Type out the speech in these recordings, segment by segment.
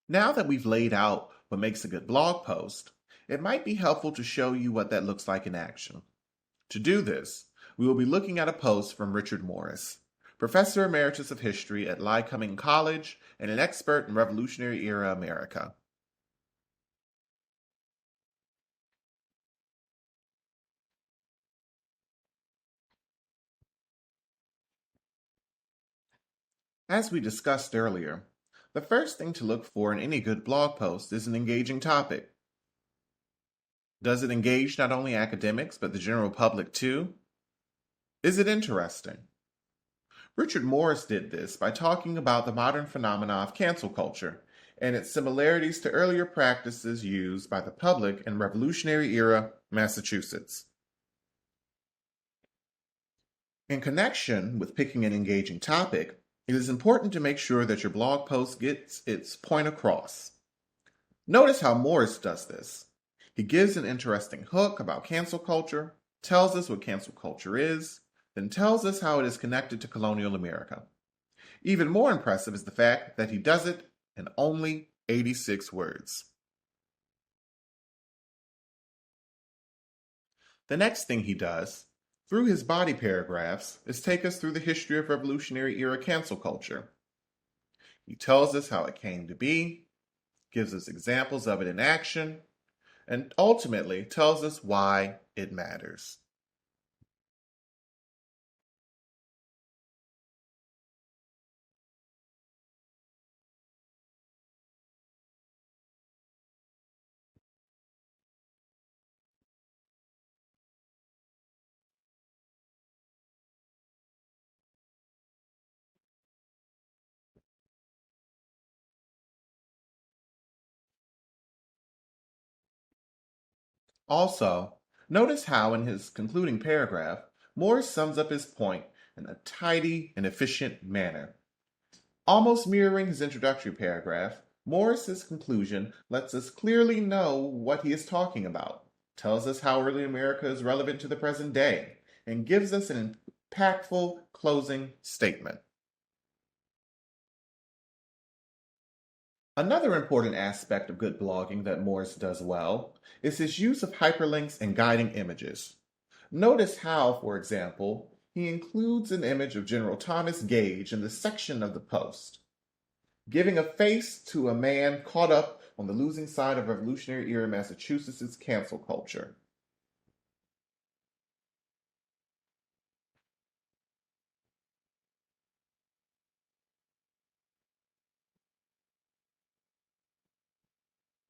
Now that we've laid out what makes a good blog post, it might be helpful to show you what that looks like in action. To do this, we will be looking at a post from Richard Morris, Professor Emeritus of History at Lycoming College and an expert in Revolutionary Era America. As we discussed earlier, the first thing to look for in any good blog post is an engaging topic. Does it engage not only academics, but the general public too? Is it interesting? Richard Morris did this by talking about the modern phenomena of cancel culture and its similarities to earlier practices used by the public in Revolutionary era Massachusetts. In connection with picking an engaging topic, it is important to make sure that your blog post gets its point across. Notice how Morris does this. He gives an interesting hook about cancel culture, tells us what cancel culture is, then tells us how it is connected to colonial America. Even more impressive is the fact that he does it in only 86 words. The next thing he does, through his body paragraphs, is take us through the history of Revolutionary era cancel culture. He tells us how it came to be, gives us examples of it in action, and ultimately tells us why it matters. Also, notice how in his concluding paragraph, Morris sums up his point in a tidy and efficient manner. Almost mirroring his introductory paragraph, Morris's conclusion lets us clearly know what he is talking about, tells us how early America is relevant to the present day, and gives us an impactful closing statement. Another important aspect of good blogging that Morris does well is his use of hyperlinks and guiding images. Notice how, for example, he includes an image of General Thomas Gage in the section of the post, giving a face to a man caught up on the losing side of Revolutionary era Massachusetts' cancel culture.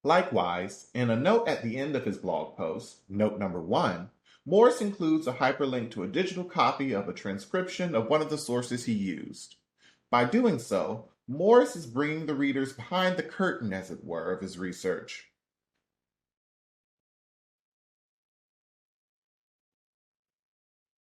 Likewise, in a note at the end of his blog post, note number 1, Morris includes a hyperlink to a digital copy of a transcription of one of the sources he used. By doing so, Morris is bringing the readers behind the curtain, as it were, of his research.